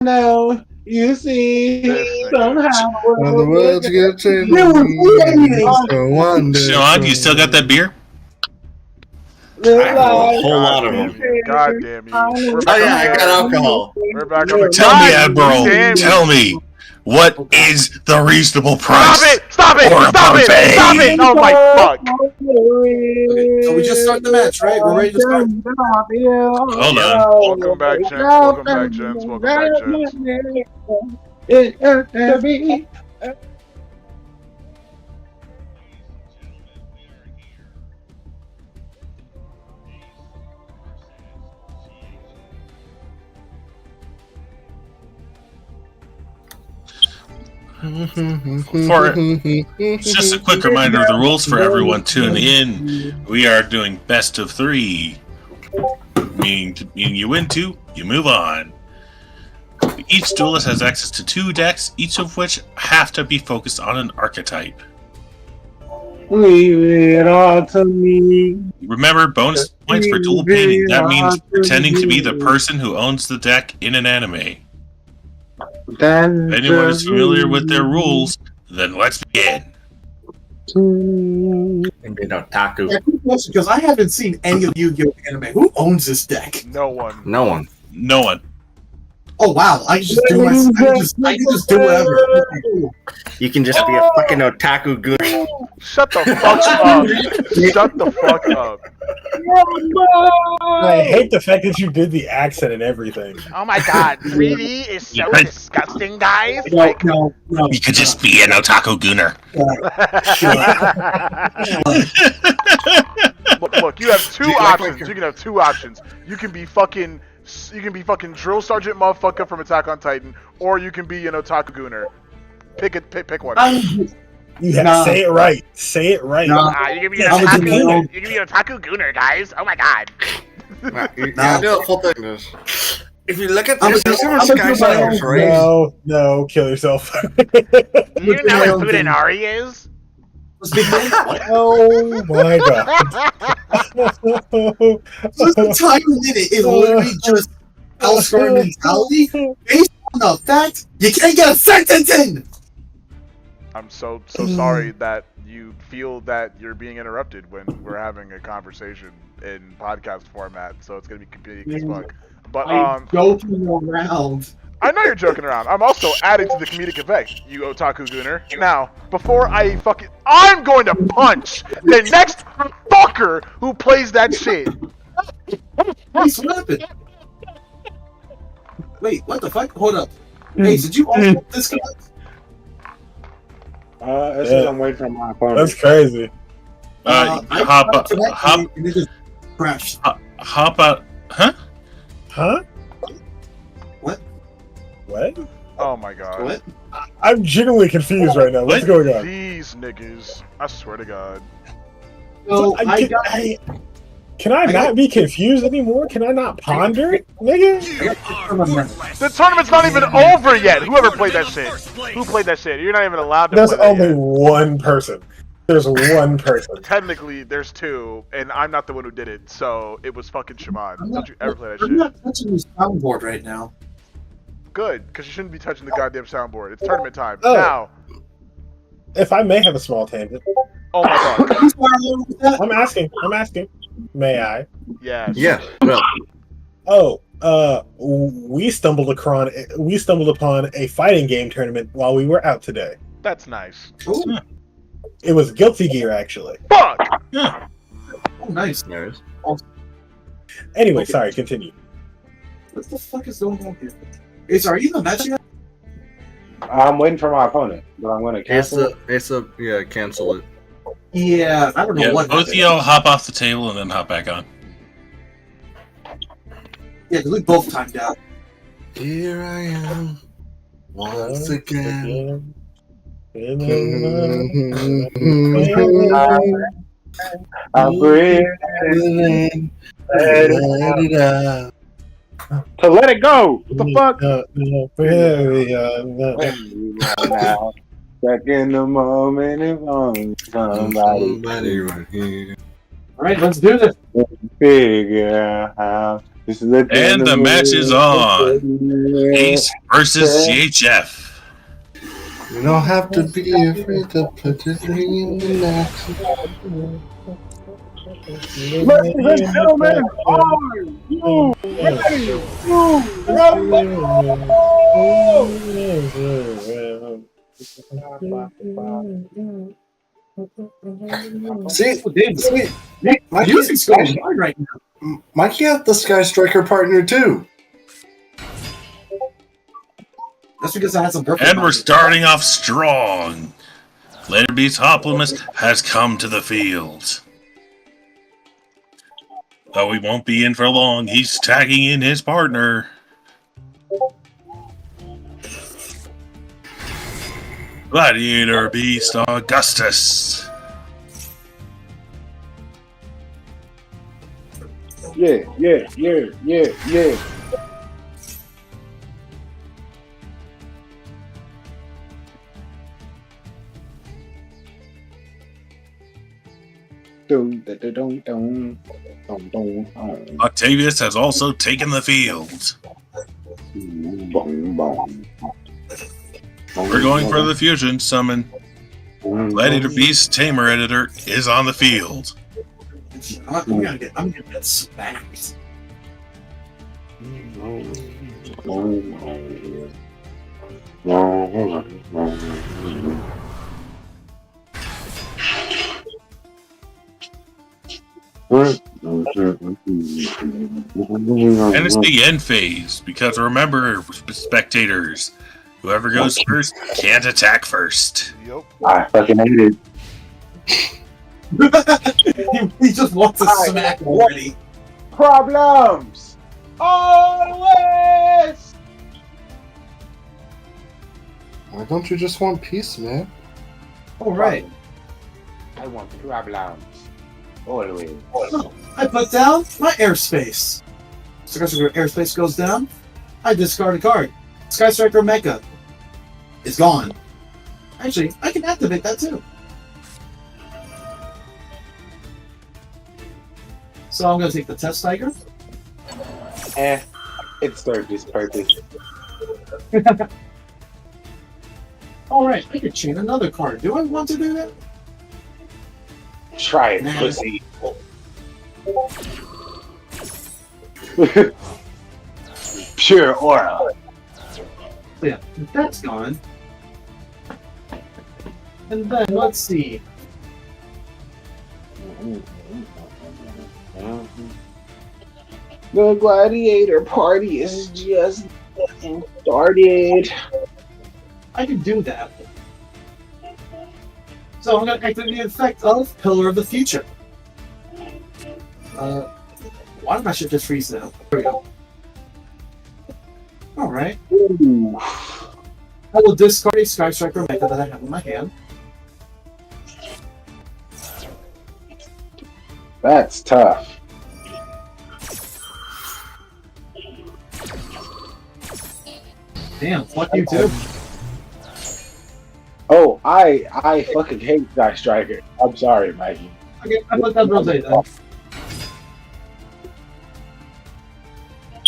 know. You see, somehow the world's gonna change. Sean, you still got that beer? I have a whole lot of them. God damn you. Oh yeah, I got alcohol. We're back on the Tell me, Admiral. Tell me, what is the reasonable price? Stop it! Stop it! Or a Stop it! buffet? Stop it! Oh my fuck! Okay, so we just start the match, right? We're ready to start. Hold on. Welcome back, gents. Welcome back, gents. Welcome back, gents. Just a quick reminder of the rules for everyone tuning in. We are doing best of 3. Meaning you win 2, you move on. Each duelist has access to 2 decks, each of which have to be focused on an archetype. Leave it all to me. Remember, bonus points for dual painting. That means pretending to be the person who owns the deck in an anime. If anyone is familiar with their rules, then let's begin. Because I haven't seen any of Yu-Gi-Oh! Anime. Who owns this deck? No one. No one. No one. Oh wow! I can just do I can just do whatever. You can just be a fucking otaku goon. Shut the fuck up. Shut the fuck up. I hate the fact that you did the accent and everything. Oh my god, 3D is so disgusting, guys. No. You could just be an otaku gooner. Look, you have 2 options. You can have 2 options. You can be fucking drill sergeant motherfucker from Attack on Titan, or you can be an otaku gooner. Pick one. You have to say it right. Say it right. You can be an otaku gooner, guys. Oh my god. If you look at this, there's different sky signs, right? No, kill yourself. Do you know what Fudanari is? Oh my god. Just the time limit is literally just Hellstorm mentality based on the fact you can't get a sentence in! I'm so sorry that you feel that you're being interrupted when we're having a conversation in podcast format, so it's gonna be completely as fuck. But I'm joking around. I know you're joking around. I'm also adding to the comedic effect, you otaku gooner. Now, before I'm going to punch the next fucker who plays that shit. What happened? Wait, what the fuck? Hold up. Hey, did you also this guy? It says I'm waiting for my opponent. That's crazy. Hop up. And it just crashed. Hop out. Huh? Huh? What? What? Oh my god. What? I'm genuinely confused right now. What's going on? These niggas. I swear to god. So Can I not be confused anymore? Can I not ponder, nigga? The tournament's not even over yet. Whoever played that shit. Who played that shit? You're not even allowed to There's play that only yet. one person. There's one person. Technically, there's 2, and I'm not the one who did it, so it was fucking Shaman. Don't you ever play that I'm shit. not touching the soundboard right now. Good, because you shouldn't be touching the goddamn soundboard. It's tournament time. Oh. Now. If I may have a small tangent. Oh my god. I'm asking. May I? Yes. Yeah. Well. We stumbled upon a fighting game tournament while we were out today. That's nice. Ooh. It was Guilty Gear, actually. Fuck! Yeah. Oh, nice. Anyway, sorry, continue. What the fuck is going on here? Are you in the match yet? I'm waiting for my opponent, but I'm going to cancel it. Cancel it. Yeah, I don't know what. Both of y'all hop off the table and then hop back on. Yeah, because we both timed out. Here I am, once again. I'm breathing. So let it go. What the fuck? Now, back in the moment, if only somebody right here. All right, let's do this. figure out how And the match is on. Ace versus CHF. You don't have to be afraid to put it in action. Ladies and gentlemen, are you ready See, My music's going hard right now. Mikey had the Sky Striker partner too. That's because I had some birthday. And we're starting off strong. Later Beast Hoplimus has come to the field. Though he won't be in for long, he's tagging in his partner. Gladiator Beast Augustus. Yeah. Octavius has also taken the field. We're going for the fusion summon. Gladiator Beast Tamer Editor is on the field. I'm gonna get smacked. And it's the end phase, because remember, spectators, whoever goes first can't attack first. Yep. I fucking hate it. He just wants to smack already. Problems! Always! Why don't you just want peace, man? All right. I want problems. Always. I put down my airspace. Sky Striker airspace goes down. I discard a card. Sky Striker Mecha is gone. Actually, I can activate that too. So I'm going to take the Test Tiger. It served its purpose. Alright, I could chain another card. Do I want to do that? Try it, Nah. pussy. Pure aura. Yeah, that's gone. And then, let's see. The gladiator party is just getting started. I can do that. So I'm going to activate the effect of Pillar of the Future. Why did my shit just freeze now? There we go. Alright. I will discard a Sky Striker Mecha that I have in my hand. That's tough. Damn, fuck you too. Oh, I fucking hate Sky Striker. I'm sorry, Mikey. Okay, I put that Rose then.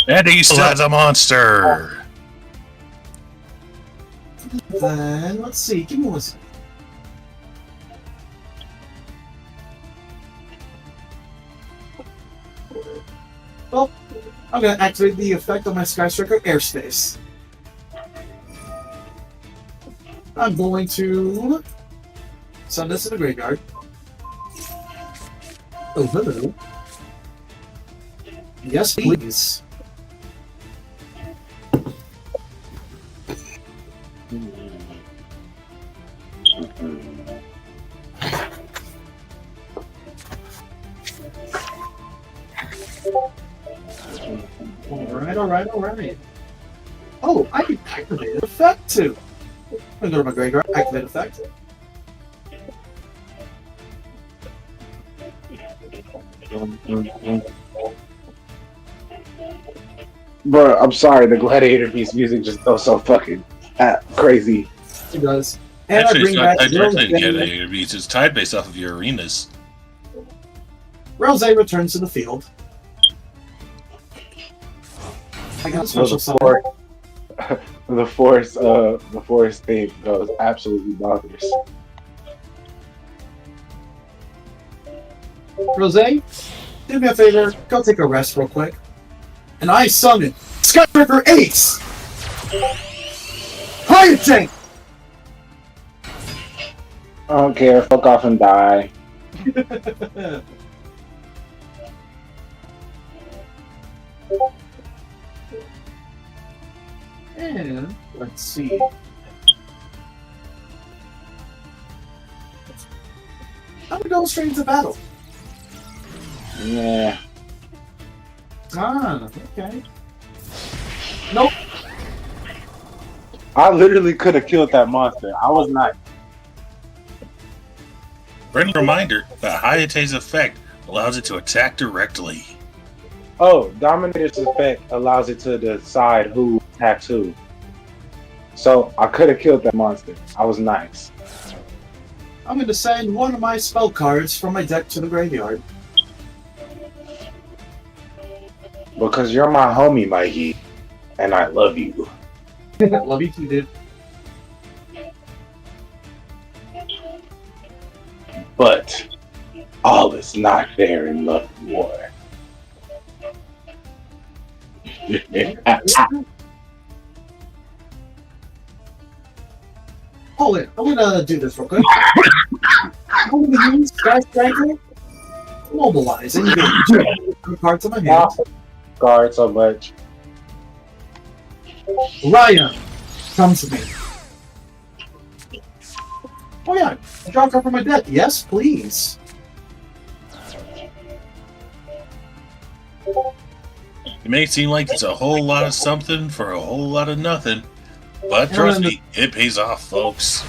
And he still has a monster. Then, let's see, give me one second. Well, I'm going to activate the effect on my Sky Striker airspace. I'm going to send this to the graveyard. Oh, hello. Yes, please. Alright. Oh, I can activate an effect too. I'm gonna go to my graveyard, activate effect. Bro, I'm sorry, the Gladiator Beast music just goes so fucking crazy. It does. And Actually, I it's bring not back tied directly to Rose. Gladiator Beast. It's tied based off of your arenas. Rose returns to the field. I got a Well, special summon. the forest thing goes absolutely bonkers. Rose, do me a favor. Go take a rest real quick. And I summon Skybreaker Ace! Hayate! I don't care. Fuck off and die. And let's see. I'm gonna go straight into battle. Yeah. Ah, okay. Nope. I literally could have killed that monster. I was not. Friendly reminder that Hayate's effect allows it to attack directly. Oh, Dominator's effect allows it to decide who attacks who. So I could have killed that monster. I was nice. I'm gonna send one of my spell cards from my deck to the graveyard. Because you're my homie, Mikey. And I love you. Love you too, dude. But all is not fair in love and war. Hold it. I'm gonna do this real quick. I'm gonna use Sky Striker. Mobilize. Engage. Cards in my hand. Guard so much. Ryan comes to me. Oh yeah, draw a card from my deck. Yes, please. It may seem like it's a whole lot of something for a whole lot of nothing, but trust me, it pays off, folks.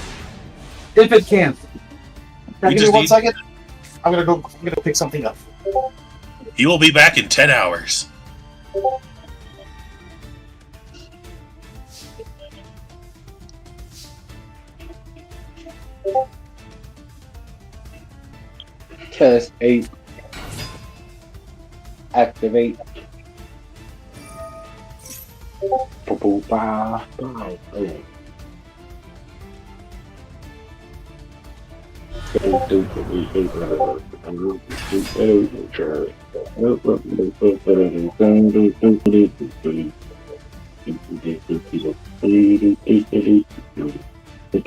If it can. Can We you give just me 1 need- second? I'm gonna pick something up. He will be back in 10 hours. Test 8. Activate.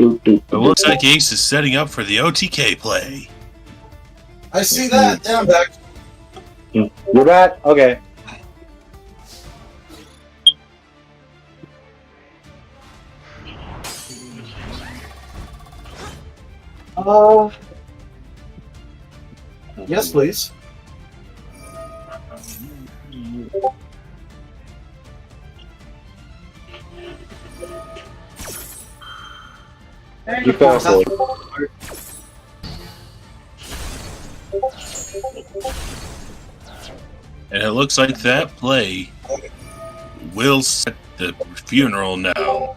It looks like Ace is setting up for the OTK play. I see that, and I'm back. You're back? Okay. Yes, please. You fell for it. And it looks like that play will set the funeral now.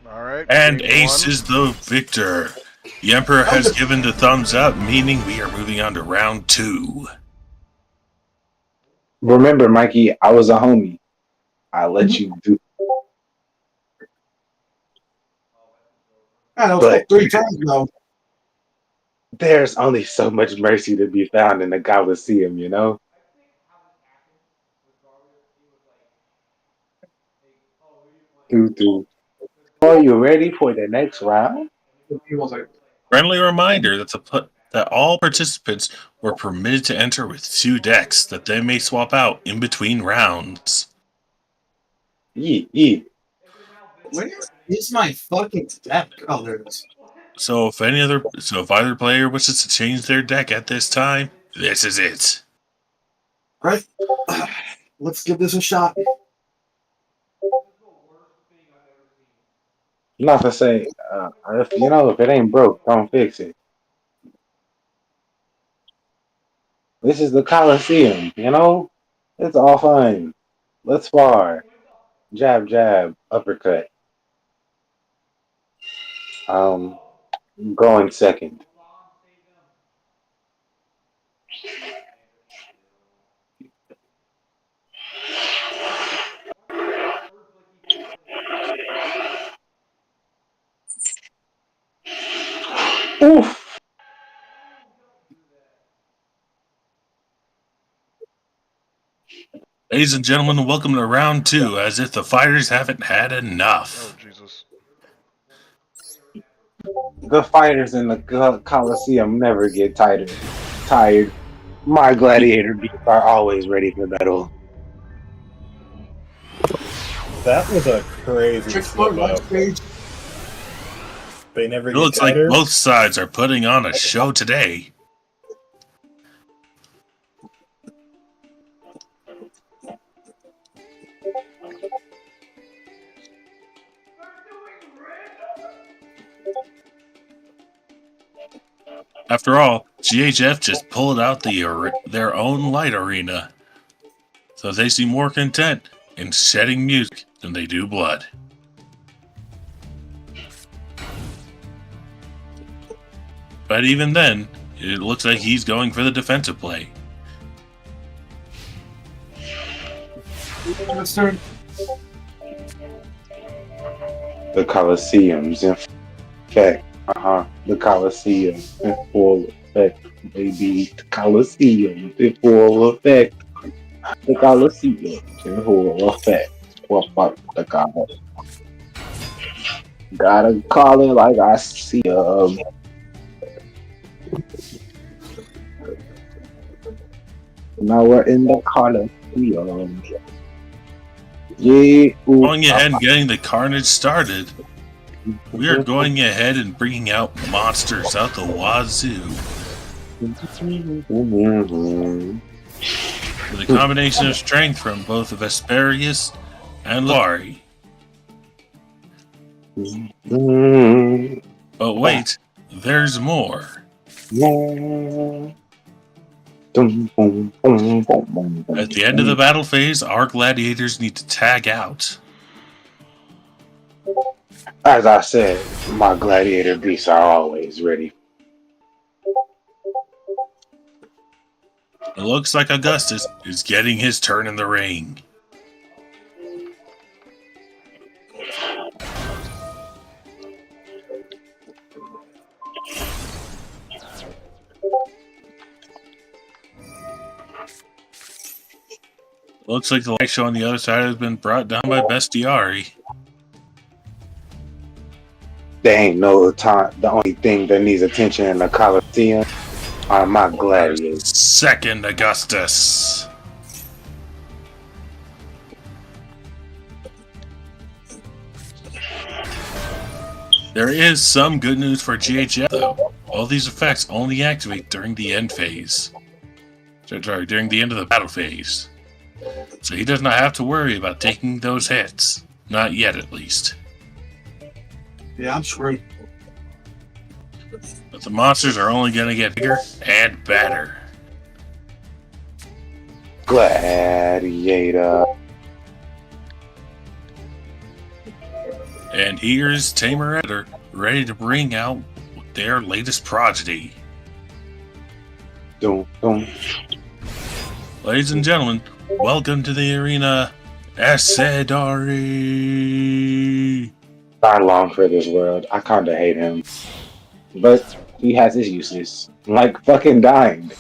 Alright. And game Ace one. is the victor. The Emperor has given the thumbs up, meaning we are moving on to round 2. Remember, Mikey, I was a homie. I let you do. I know, But 3 times though. there's only so much mercy to be found in the Coliseum, you know? Are you ready for the next round? He was like, Friendly reminder that all participants were permitted to enter with 2 decks that they may swap out in between rounds. Yeah. where is my fucking deck? Oh, there it is. So if either player wishes to change their deck at this time, this is it. Right? Let's give this a shot. Not to say, if it ain't broke, don't fix it. This is the Coliseum, It's all fun. Let's spar. Jab, jab, uppercut. Um, going second. Oof. Ladies and gentlemen, welcome to round 2, as if the fighters haven't had Oh enough. Jesus! The fighters in the Coliseum never get tired. My gladiator beasts are always ready for battle. That was a crazy Trick slip sport, one up. stage. They never It get looks like tighter. both sides are putting on a show today. After all, GHF just pulled out their own light arena, so they seem more content in shedding music than they do blood. But even then, it looks like he's going for the defensive play. Let's turn. The Coliseum's in effect. The Coliseum in full effect, baby. The Coliseum in full effect. The Coliseum in full effect. What the God? Gotta call it like I see 'em. Now we're in the Coliseum. Yeah. Going ahead and getting the carnage started, we are going ahead and bringing out monsters out the wazoo. With a combination of strength from both Vesperius and Lari. But wait, there's more. At the end of the battle phase, our gladiators need to tag out. As I said, my gladiator beasts are always ready. It looks like Augustus is getting his turn in the ring. Looks like the light show on the other side has been brought down by Bestiari. There ain't no time. The only thing that needs attention in the Coliseum are my gladiators. Second Augustus. There is some good news for GHF though. All these effects only activate during the end phase. Sorry, during the end of the battle phase. So he does not have to worry about taking those hits. Not yet, at least. Yeah, I'm screwed. But the monsters are only going to get bigger and better. Gladiator. And here's Tamer Editor, ready to bring out their latest prodigy. Dum, dum. Ladies and gentlemen, welcome to the arena, Asedari. I long for this world. I kinda hate him. But he has his uses. Like fucking dying.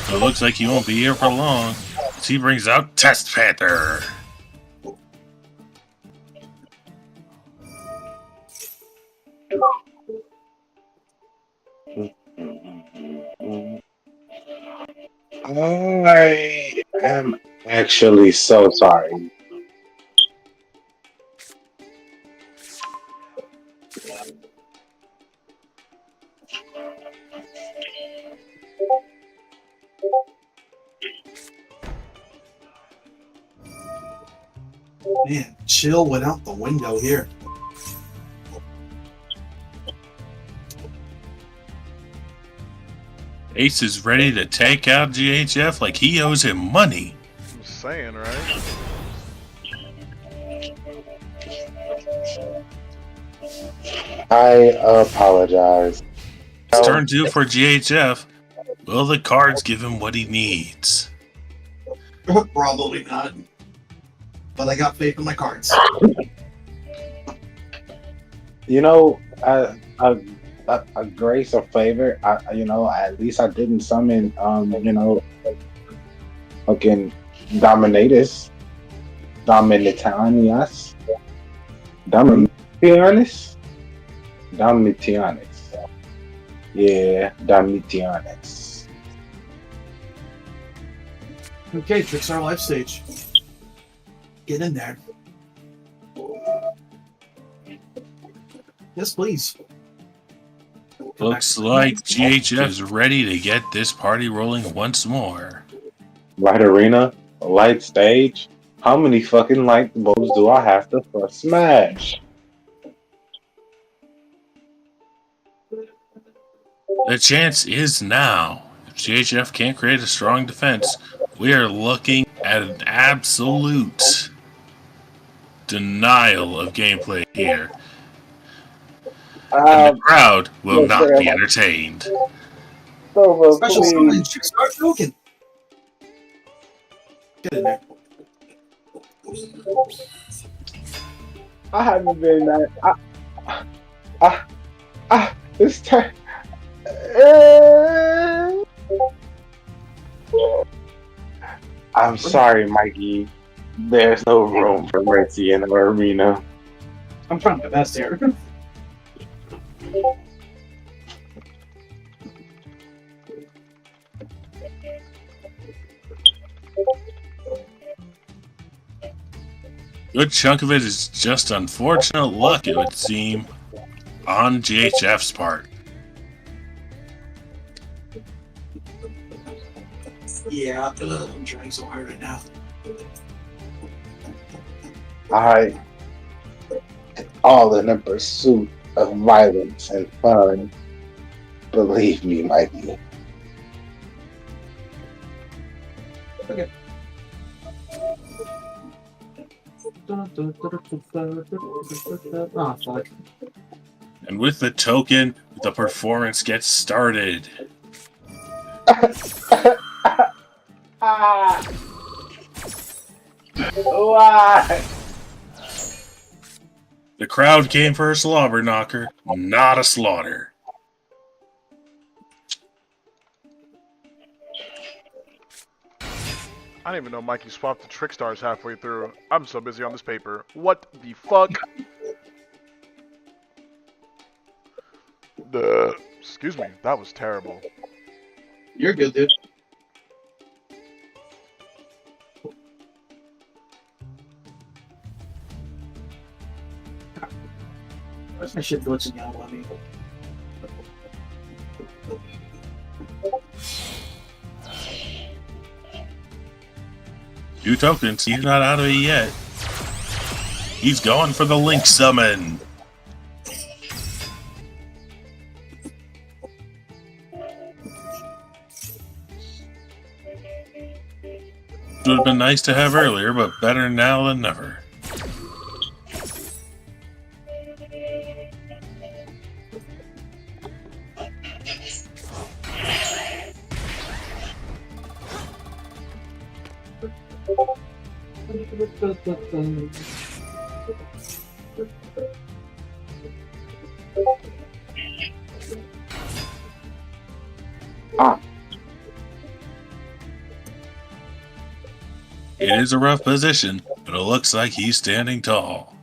It looks like he won't be here for long, as he brings out Test Panther. I am actually so sorry. Man, chill went out the window here. Ace is ready to take out GHF like he owes him money. I'm saying, right? I apologize. It's turn 2 for GHF. Will the cards give him what he needs? Probably not. But I got faith in my cards. You know, a grace or favor. At least I didn't summon. Fucking Dominatus, Dominitanias, Domitianus. Yeah, Domitianus. Okay, Trickstar Life Stage. Get in there. Yes, please. Looks like GHF is ready to get this party rolling once more. Light arena, light stage. How many fucking light bulbs do I have to first smash? The chance is now. If GHF can't create a strong defense, we are looking at an absolute denial of gameplay here. And the crowd will not be entertained. Special summon, Trickstar Token. Get in there. I haven't been that. This time. I'm sorry, Mikey. There's no room for mercy in our arena. I'm trying my best here. Good chunk of it is just unfortunate luck, it would seem, on GHF's part. Yeah, I'm trying so hard right now. I all in the pursuit of violence and fun. Believe me, Mikey. Okay. Oh, fuck. And with the token, the performance gets started. Why? The crowd came for a slobber knocker, not a slaughter. I didn't even know Mikey swapped the Trickstars halfway through. I'm so busy on this paper. What the fuck? Excuse me, that was terrible. You're good, dude. Where's my shit glitching out on me? 2 tokens, he's not out of it yet. He's going for the Link summon. Would have been nice to have earlier, but better now than never. It is a rough position, but it looks like he's standing tall.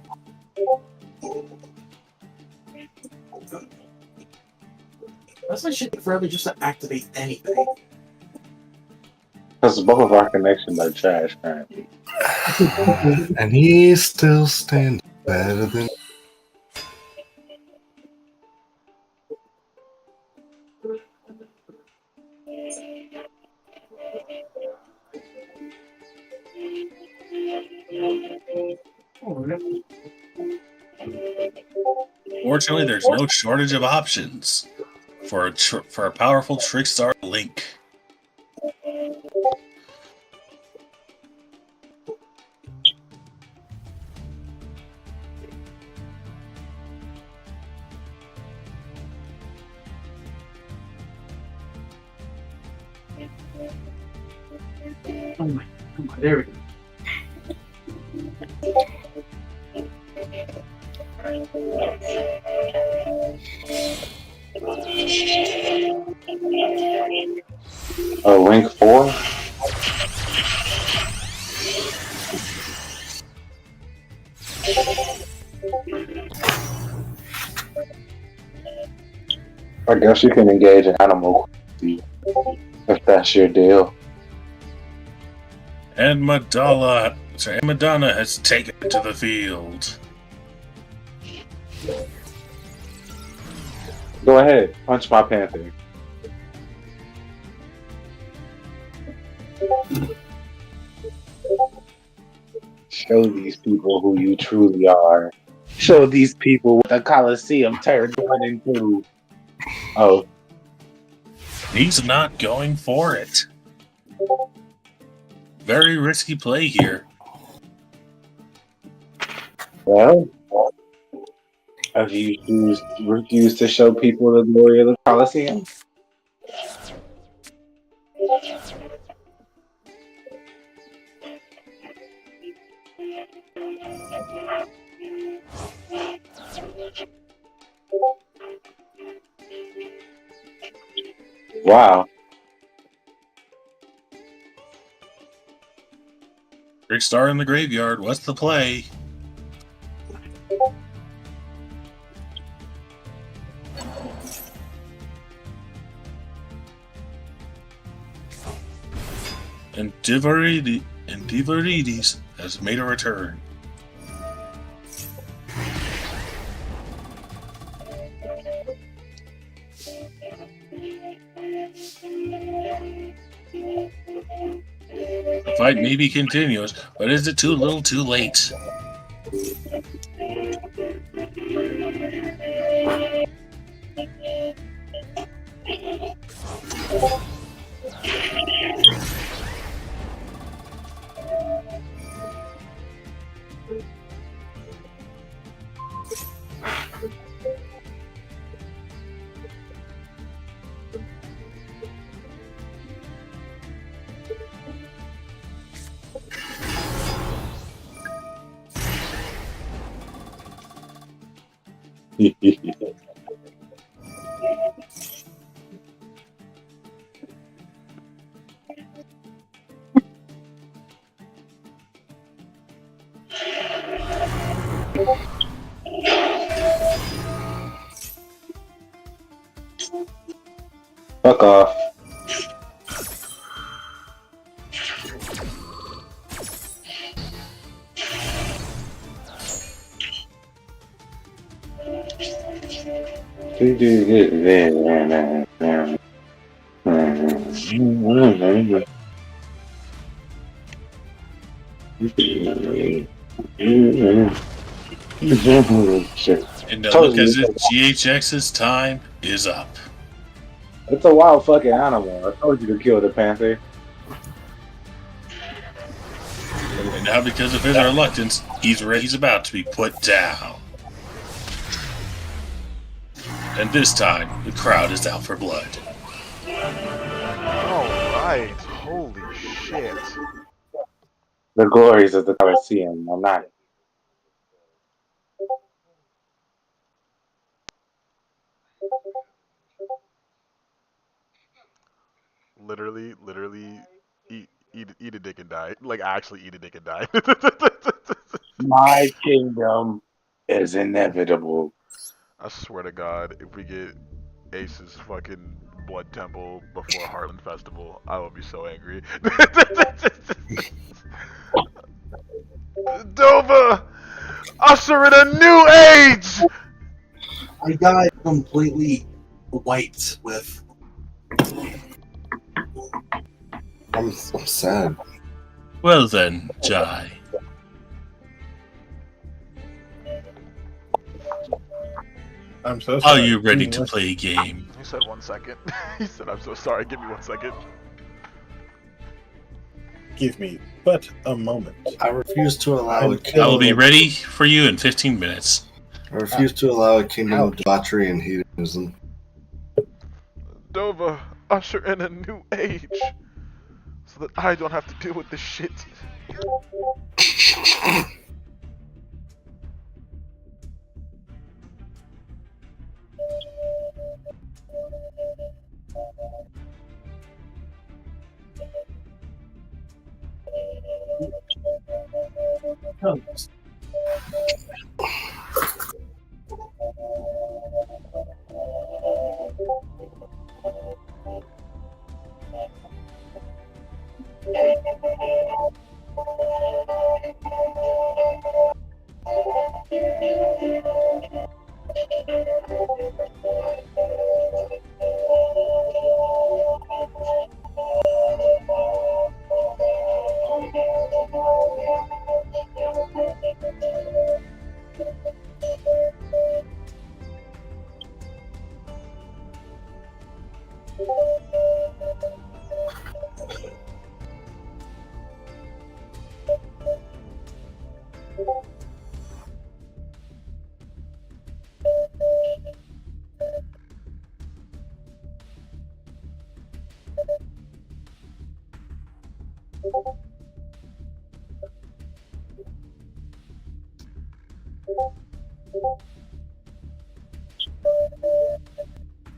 That's my shit forever just to activate anything. Because both of our connections are trash currently. And he still stands better than. Alright. Fortunately, there's no shortage of options for a powerful Trickstar Link. Come on, there we go. Link 4? I guess you can engage in animal cruelty if that's your deal. And Madonna has taken it to the field. Go ahead, punch my panther. Show these people who you truly are. Show these people what the Coliseum turned one into. Oh. He's not going for it. Very risky play here. Well, have you refused to show people the glory of the Coliseum? Wow. Trickstar in the graveyard. What's the play? And Divarides has made a return. The fight may be continuous, but is it too little too late? Fuck off. And look as if GHX's time is up. It's a wild fucking animal. I told you to kill the panther. And now, because of his reluctance, he's about to be put down. And this time, the crowd is out for blood. Alright, holy shit. The glories of the Coliseum. I'm not. Literally, eat a dick and die. Like, actually eat a dick and die. My kingdom is inevitable. I swear to God, if we get Ace's fucking blood temple before Heartland Festival, I will be so angry. Dova! Usher in a new age! I got completely wiped with. I'm sad. Well then, Jai. I'm so Are sorry. you ready to play a game? He said 1 second. He said, I'm so sorry, give me 1 second. Give me but a moment. I refuse to allow a I kingdom. will be ready for you in 15 minutes. I refuse to allow a kingdom of Ouch. debauchery and hedonism. Dova, usher in a new age. So that I don't have to deal with this shit.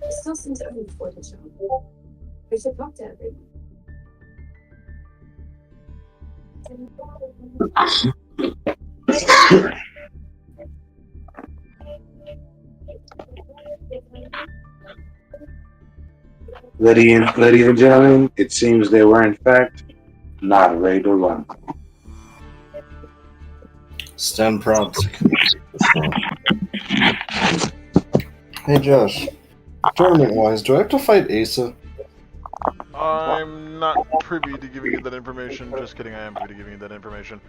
It still seems early for the show. We should talk to everyone. Ladies and gentlemen, it seems they were in fact not ready to run. Stand proud. Hey Josh, tournament-wise, do I have to fight Asa? I'm not privy to giving you that information. Just kidding, I am privy to giving you that information.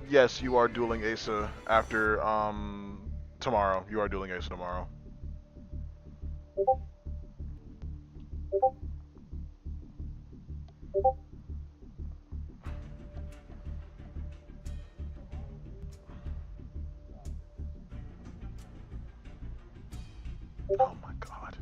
Yes, you are dueling Asa after, tomorrow. You are dueling Asa tomorrow. Oh my god.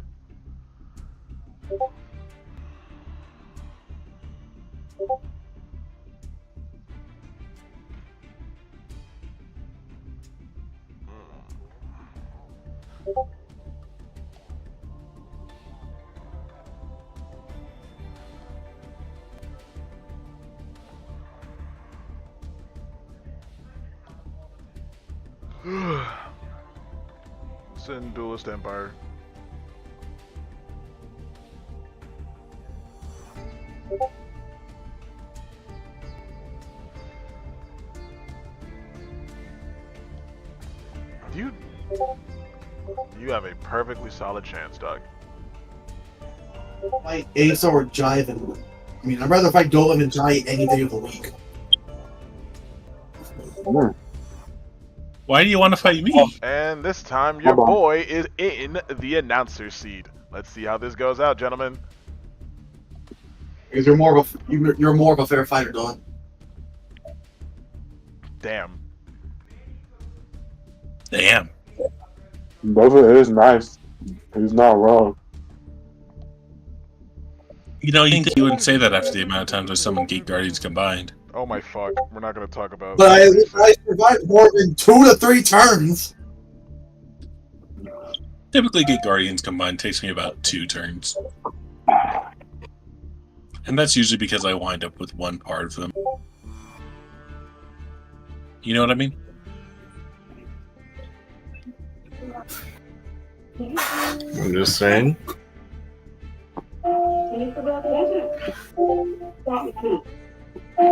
Sin Duelist Empire. You have a perfectly solid chance, Doug. Fight Asa or Jive. I mean, I'd rather fight Dolan and Jai any day of the week. Why do you want to fight me? And this time, your boy is in the announcer seat. Let's see how this goes out, gentlemen. Because you're more of a fair fighter, Dolan. Damn. Damn. Boba is nice. He's not wrong. You know, you think you wouldn't say that after the amount of times I summoned Gate Guardians combined. Oh my fuck. We're not gonna talk about. But I survived more than 2 to 3 turns. Typically, Gate Guardians combined takes me about 2 turns. And that's usually because I wind up with one part of them. You know what I mean? I'm just saying. I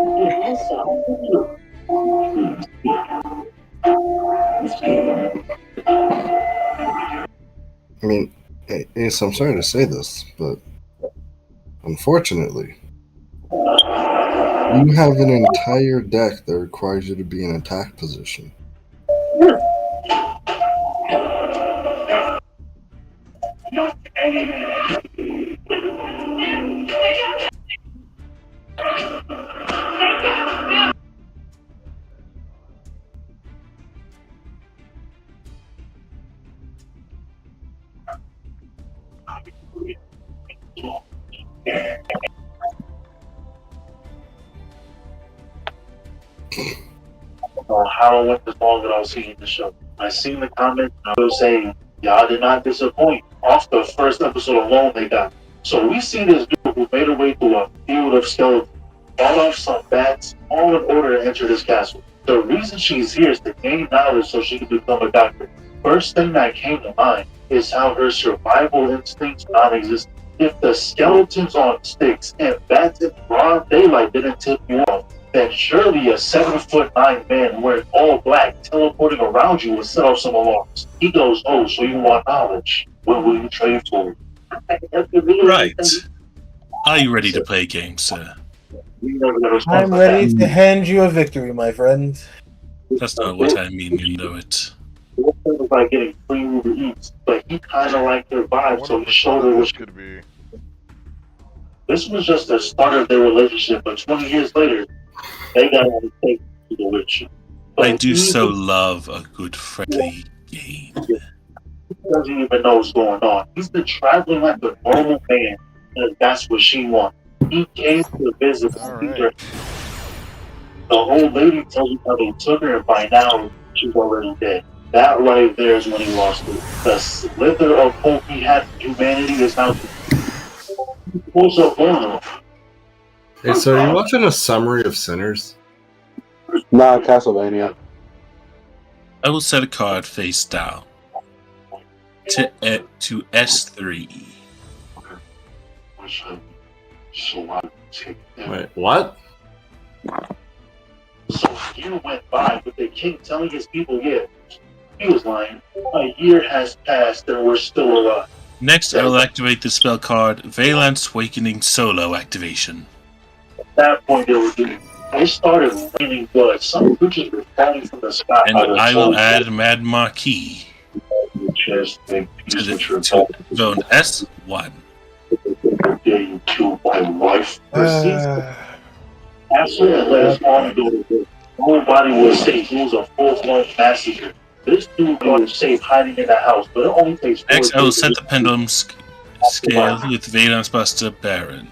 mean, Ace, I'm sorry to say this, but unfortunately, you have an entire deck that requires you to be in attack position. How I went this long without seeing the show. I seen the comments, and I will say, y'all did not disappoint. Off the first episode alone, they got. So we see this girl who made her way through a field of skeletons, fought off some bats, all in order to enter this castle. The reason she's here is to gain knowledge so she can become a doctor. First thing that came to mind is how her survival instincts non-existent. If the skeletons on sticks and bats in broad daylight didn't tip you off, then surely a 7'9" man wearing all black teleporting around you would set off some alarms. He goes, oh, so you want knowledge? What will you trade for? Right. Are you ready to play a game, sir? I'm ready to hand you a victory, my friend. That's not what I mean, you know it. By getting free Uber Eats, but he kind of liked her vibe, so he showed her what could be. This was just the start of their relationship, but 20 years later, they got on the take to the witch. I do so love a good friendly game. He doesn't even know what's going on. He's been traveling like a normal man, and that's what she wants. He came to visit. The old lady tells him how they took her, and by now, she's already dead. That right there is when he lost it. The slither of hope he had for humanity is now pulls up on him. Hey, so are you watching a summary of Sinners? Nah, Castlevania. I will set a card face down to S3. Wait, what? So a year went by with the king telling his people, yeah, he was lying. A year has passed and we're still alive. Next, I will activate the spell card Valence Awakening Solo activation. At that point, they started raining blood. Some creatures were falling from the sky. And I will add Mad Marquis to zone S1. You killed my wife. After that last long ago, nobody was safe. It was a full-blown massacre. This dude was safe hiding in the house, but it only takes 4 Next, I will days. set the pendulum scale with Valence Buster Baron.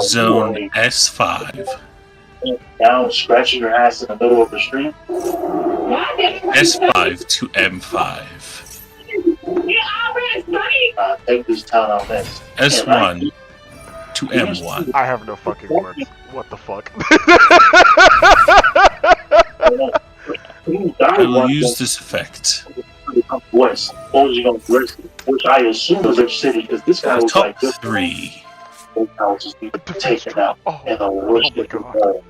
Zone S5. Down, scratching your ass in the middle of the street. S5 to M5. Take this town out next. S1 to M1. I have no fucking words. What the fuck? I will use this effect. West, which I assume is a city, because this guy The was top like this. 3. Those houses need to be taken out, and the worst of all.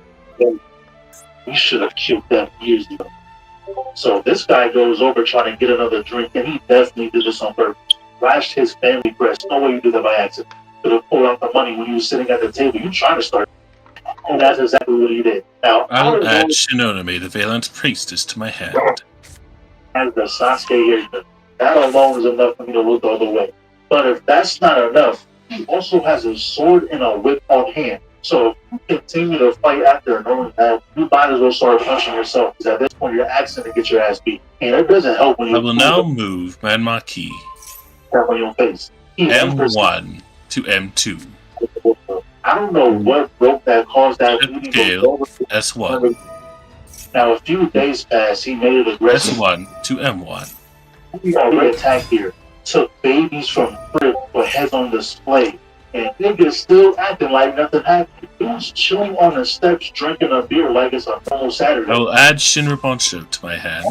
We should have killed them years ago. So this guy goes over trying to get another drink, and he definitely did this on purpose. Flashed his family crest. No way you did that by accident. Could have pulled out the money when you were sitting at the table. You trying to start. And that's exactly what he did. Now, I will add Shinonome, the Valence Priestess, to my hand. As the Sasuke haircut. That alone is enough for me to look the other way. But if that's not enough, he also has a sword and a whip on hand. So if you continue to fight after knowing that, you might as well start punching yourself, because at this point you're asking to get your ass beat. And it doesn't help when you I will now move Mad Marquis on your face. M1 to M2. I don't know what broke that caused that Scale S1. Now a few days passed, he made it aggressive. S1 to M1. He already attacked here. Took babies from crib for heads on display. And niggas still acting like nothing happened. He was chilling on the steps drinking a beer like it's a normal Saturday. I will add Shinra Bonsho to my hand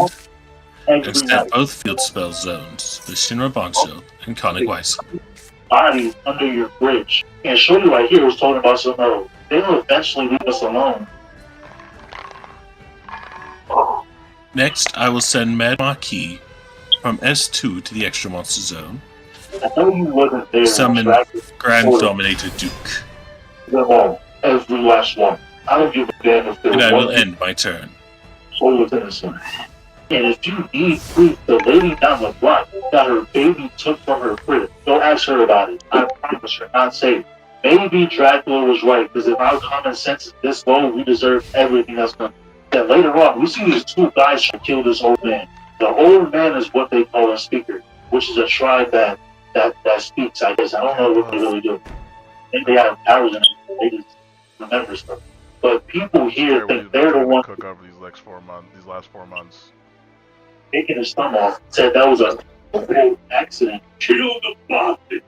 and set both field spell zones with Shinra Bonsho and Konigwaisu. Bodies under your bridge. And Shorty right here was talking about some they'll eventually leave us alone. Next, I will send Mad Marquis from S2 to the extra monster zone. I know you wasn't there. Summon Grand Dominator Duke. Them all. Every last one. I don't give a damn if they're And I will end my turn. soul was innocent. And if you need proof, the lady down the block got her baby took from her crib. Don't ask guys heard about it. I promise you're not safe. Maybe Dracula was right, because if our common sense is this low, we deserve everything that's going to. Then later on, we see these two guys try to kill this old man. The old man is what they call a speaker, which is a tribe that speaks, I guess. I don't know what they really do. I think they have powers in it. They just remember stuff. But people here think they're the ones cook over these last 4 months. taking his thumb off. Said that was a quote accident. Kill the bastard.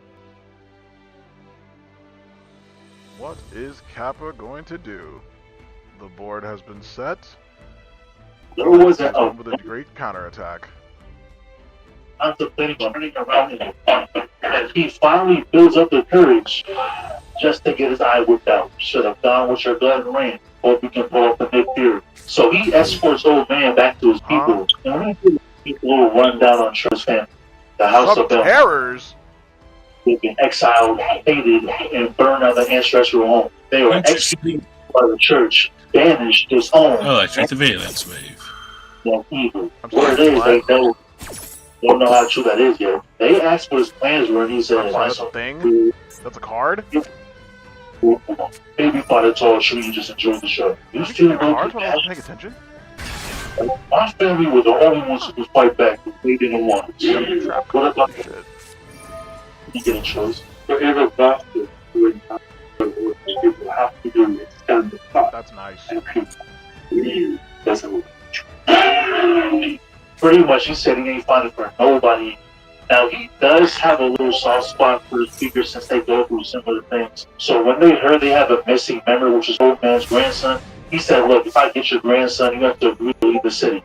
What is Kappa going to do? The board has been set. There wasn't with a great counterattack. Contemplating turning around in the front, and he finally builds up the courage just to get his eye whipped out. Should have gone with your gun and ran. Hope we can pull up the big fear. So he escorts old man back to his people. And we do a little rundown on Trevor's family. The house of terrors. They've been exiled, hated, and burned out of the ancestral home. They were executed by the church, banished, disowned. Oh, I tried the Valence wave. They're evil. What it is, they don't know how true that is yet. They asked what his plans were, and he said, "That's a thing. That's a card." Maybe thought it's all true. You just enjoyed the show. You still cards when I wasn't paying attention. My family were the only ones who could fight back. They didn't want it. What about shit? You get a choice. Whatever bastard would have to do is stand the top. That's nice. Pretty much, he said he ain't fighting for nobody. Now, he does have a little soft spot for the speakers since they go through similar things. So when they heard they have a missing member, which is old man's grandson, he said, look, if I get your grandson, you have to agree to leave the city.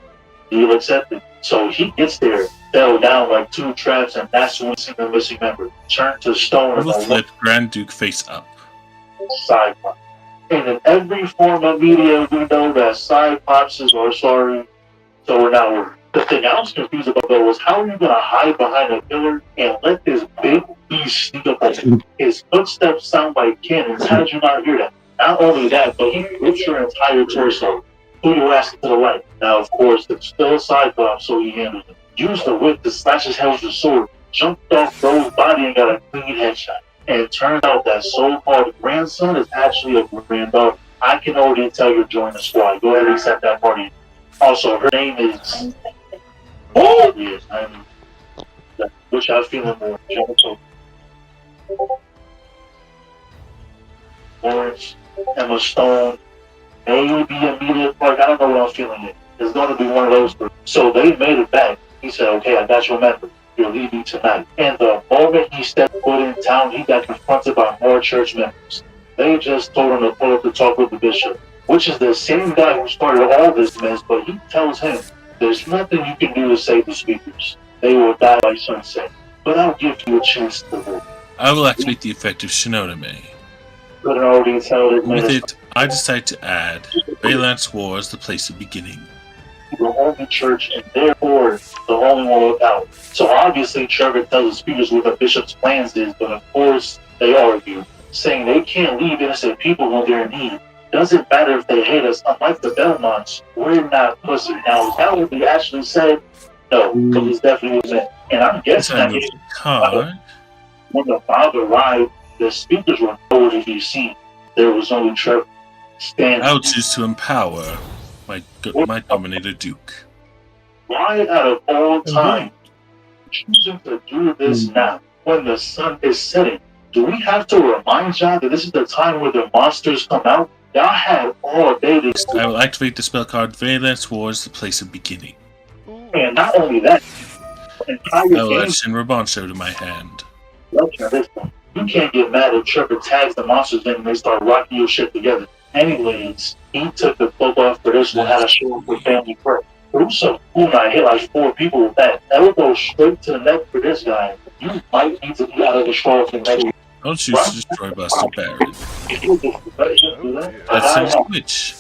You'll accept it. So he gets there, fell down like 2 traps, and that's when we see the missing member. Turned to stone. Will flip Grand Duke face up. Side pop. And in every form of media, we know that side pops are sorry, so we're not worried. The thing I was confused about though was how are you gonna hide behind a pillar and let this big beast sneak up on you? His footsteps sound like cannons. How did you not hear that? Not only that, but he rips your entire torso. Threw your ass to the right. Now, of course, it's still a side pop, so he handled it. Used the whip to slash his head with the sword. Jumped off Rose's body and got a clean headshot. And it turned out that so-called grandson is actually a granddaughter. I can already tell you're joining the squad. Go ahead and accept that party. Also, her name is... Oh, yes, which I'm feeling more gentle. Lawrence, Emma Stone, maybe Amelia Clark. I don't know what I'm feeling yet. It's going to be one of those three. So they made it back. He said, okay, I got your member. You're leaving tonight. And the moment he stepped foot in town, he got confronted by more church members. They just told him to pull up to talk with the bishop, which is the same guy who started all this mess, but he tells him, there's nothing you can do to save the speakers. They will die by sunset. But I'll give you a chance to live. I will activate the effect of Shinoname. Couldn't already tell it. With it, I decide to add Valence War as the place of beginning. The only church, and therefore the only one without. So obviously Trevor tells the speakers what the bishop's plans is, but of course they argue, saying they can't leave innocent people when they're in need. Doesn't matter if they hate us, unlike the Belmonts, we're not pussy. Now, is that what he actually said? No, but it's definitely what he said. And I'm guessing that when the father arrived, the speakers were nowhere to be seen. There was only Trevor standing. I'll choose to empower my Dominator Duke. Why out of all time, choosing to do this now, when the sun is setting? Do we have to remind y'all that this is the time where the monsters come out? Y'all had all day to... I will activate the spell card Valence War as the place of beginning. And not only that, I will add Shinra Bonsho to my hand. You can't get mad if Trevor tags the monsters in and they start rocking your shit together. Anyways, he took the cloak off for this one, had a show up with family prayer. Russo, I hit like 4 people with that. That would go straight to the neck for this guy. You might need to be out of the show for next week. I'll choose to destroy Buster Barrett. That's his witch.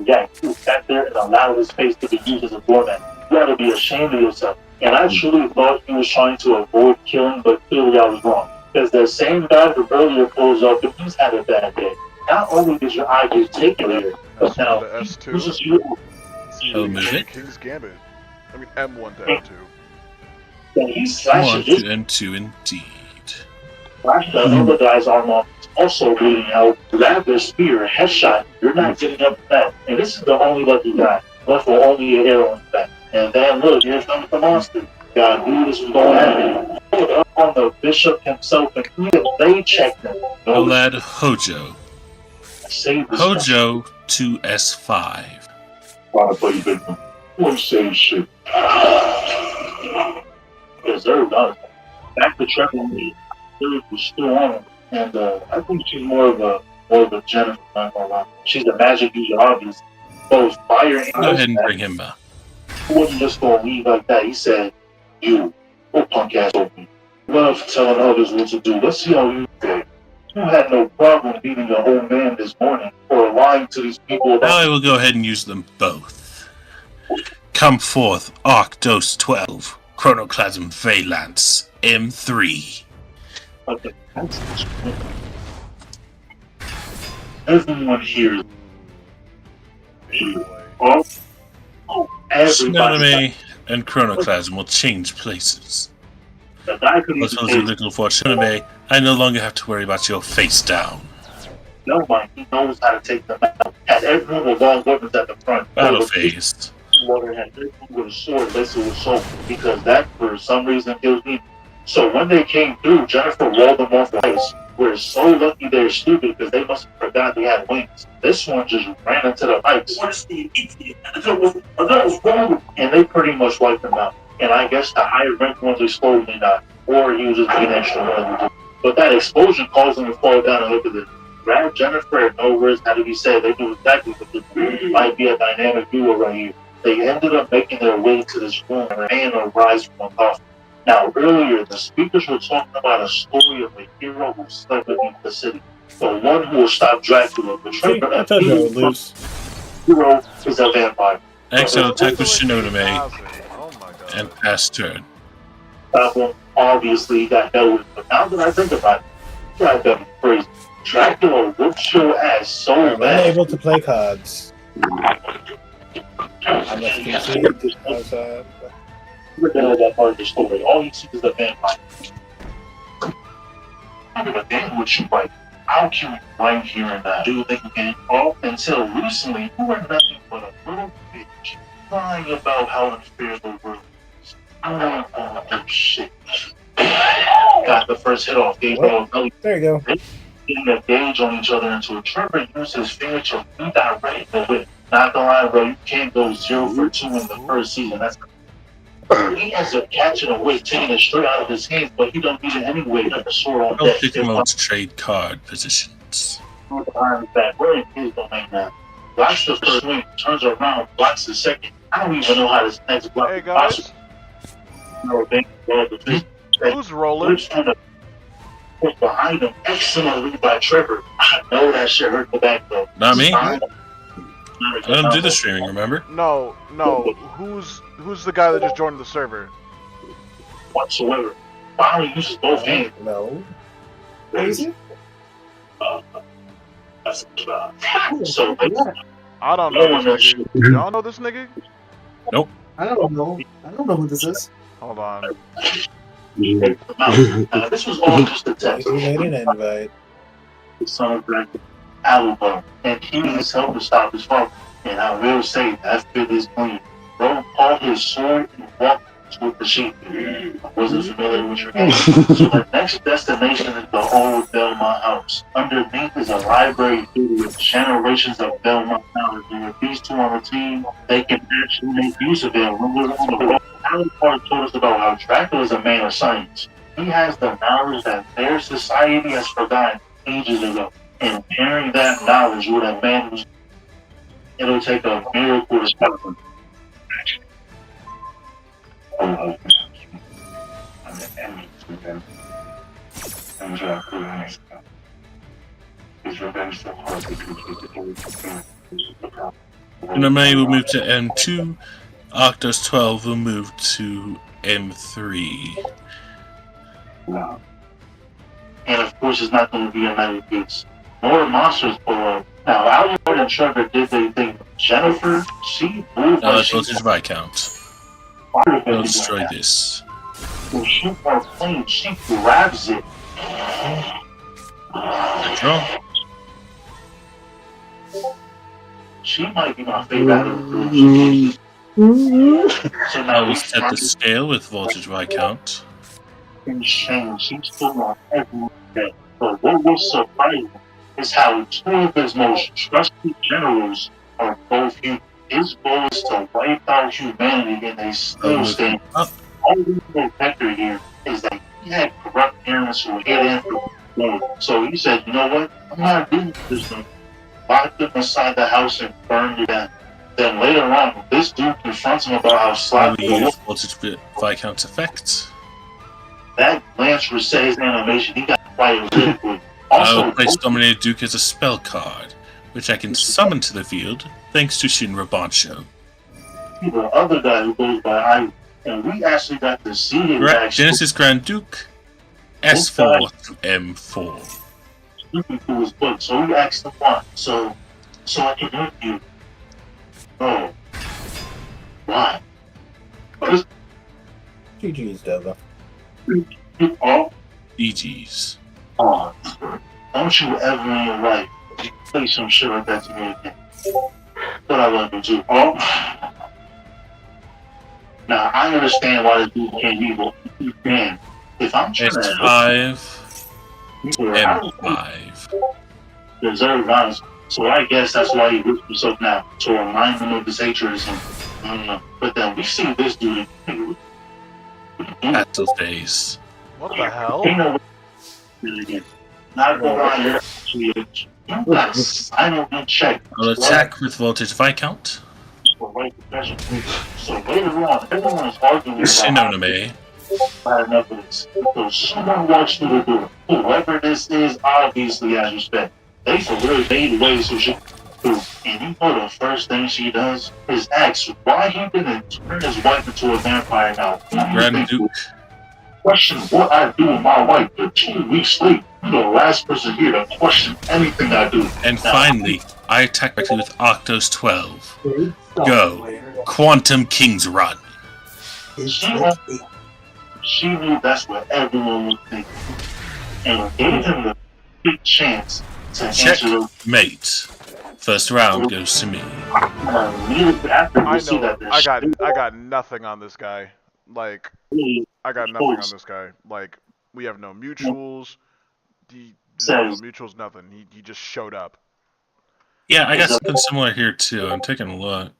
Yeah, he sat there and allowed his face to be used as a doormat. You gotta be ashamed of yourself. And I truly thought he was trying to avoid killing, but clearly I was wrong. Because the same guy who earlier pulls up, and he's had a bad day. Not only did your eye get taken here, but now this is you. King's Gambit. I mean M1 to M2. And he slashes M1 to M2 indeed. Flash the other guy's arm off, also bleeding out. Grab their spear, headshot. You're not getting up that. And this is the only lucky guy. Left with only an arrow in the back. And then look, here comes the monster. God knew this was going to happen. Pulled up on the bishop himself, and they checked him. The lad Hojo. Save this Hojo to S5. But you didn't want to say shit. Deserved, honestly. Back to Trevor Lee. Lyric was still on him. And I think she's more of a Jennifer, not gonna lie. She's a magic user, obviously. Both fire and Go ahead and bring him back. He wasn't just gonna leave like that. He said, "You, oh punk ass open. Love telling others what to do. Let's see how you feel. You had no problem beating your old man this morning or lying to these people Now about." I will go ahead and use them both. Come forth, Arc Dose 12, Chronoclasm Valance, M3. Everyone here. Tsunami and Chronoclasm will change places. The guy could As well as you're looking for Tsunami, I no longer have to worry about your face down. No mind, he knows how to take them out. Had everyone with long weapons at the front. Battle phased. Water had everyone with a sword, basically with soap, because that for some reason kills me. So when they came through, Jennifer walled them off with ice. We're so lucky they're stupid because they must have forgot they had wings. This one just ran into the ice. And they pretty much wiped them out. And I guess the higher rank ones exploded and died. Or he was just being extra lucky. But that explosion caused them to fall down and look at it. Grab Jennifer and no words had to be said. They knew exactly what this might be a dynamic duo right here. They ended up making their way to this room and ran a rise from a coffin. Now, earlier, the speakers were talking about a story of a hero who slept beneath the city. The one who will stop Dracula. The I told you I would lose. hero is a vampire. Exo attack with Shinonome Oh my god. and pass turn. Problem obviously got dealt with, but now that I think about it, Dracula is crazy. Dracula whoops your ass so I'm bad. unable to play cards. I must concede outside. We're done with that part of the story. All you see is the vampire. But then what you like, how cute right here and now. Do they get off until recently you were nothing but a little bitch lying about how unfair the world is. I don't want to do shit. Got the first hit off, gave them a belly. There you go. Getting a gauge on each other until Trevor used his finger to redirect the whip. Not the line, bro. You can't go 0 for 2 in the first season. That's he ends up catching a whip, taking it straight out of his hands, but he don't need it anyway. Like a sword on I'll deck. pick him out to trade card positions. Behind his back. We're in his domain now. Blocks the first swing, turns around, blocks the second. I don't even know how this next block. Hey guys, who's rolling? Put behind him excellently by Trevor. I know that shit hurt the back though. Not me. I don't do the streaming, remember? No. Who's the guy that just joined the server? Whatsoever. Finally uses both hands. No. Crazy? That's so I don't know this nigga. Y'all know this nigga? I don't know. I don't know who this is. Hold on. This was all just a test. He made an invite. The son of Dracula, Alabama, and he needs help to stop his father. And I will say that fit is clean. Bro called his sword and walked with the sheep. I wasn't familiar with your name. So the next destination is the old Belmont house. Underneath is a library filled with generations of Belmont knowledge. And with these two on the team, they can actually make use of it when we're on the road. Alan Park told us about how Dracula is a man of science. He has the knowledge that their society has forgotten ages ago. And pairing that knowledge with a man who's it'll take a miracle to stop him. Tsunami will move to M2. Octos 12 will move to M3. And of course, it's not going to be a night of peace. More monsters pull up. Now, Alfred and Trevor did their thing. Jennifer, she moved Now like let's she go to Viscount. We'll destroy this. When she went plane, she grabs it Good draw. She might be my favorite out of the group. So I now will we set the scale with voltage Viscount. shame. She's still on every day. But what was surprising is how two of his most trusted generals are both human. His goal is to wipe out humanity, and they I'll still move stand. him up. All we know Vector here is that he had corrupt parents who hid him from war. So he said, you know what? I'm not doing this thing. Locked him inside the house and burned it down. Then later on, this dude confronts him about how I will sloppy he was. use voltage Viscount's effect. That Lance reset his animation. He got quiet really quick. I Also, will place Dominated Duke as a spell card, which I can summon to the field thanks to Shinra Bancho. the other guy who goes by I, and we actually got to see him back Genesis Grand Duke, S4 to M4. speaking through his book. So we asked him why. So I can help you. Oh, why? GG's, Deva. Oh, GG's. don't you ever in your life say some shit like that to me again. But I love you too. Oh. Now I understand why this dude can't be, but you can. If I'm trying S5 to M5. deserve violence. So I guess that's why he whips himself now, to remind him of his hatredism. I don't know. But then we see this dude. Battle phase. What the hell? Ain't no way again. Not gonna lie, you got silent check. I'll attack with voltage Viscount. So later on, everyone is arguing about Shinonome. bad enough of this. So someone walks through the door. Whoever this is, obviously has respect. They for real made ways so she through. And you know the first thing she does is ask why he didn't turn his wife into a vampire now. Grand Duke. Question what I do with my wife, but 2 weeks late, you're the last person here to question anything I do. And finally, I attack directly with Octos 12. Go. Quantum King's Run. She knew that's what everyone would think. And gave him the big chance to answer those. Checkmate. First round goes to me. Immediately after I we see know. that I got nothing on this guy. Like, I got nothing on this guy. Like, we have no mutuals. No mutuals, nothing. He just showed up. Yeah, I got something similar here too. I'm taking a look.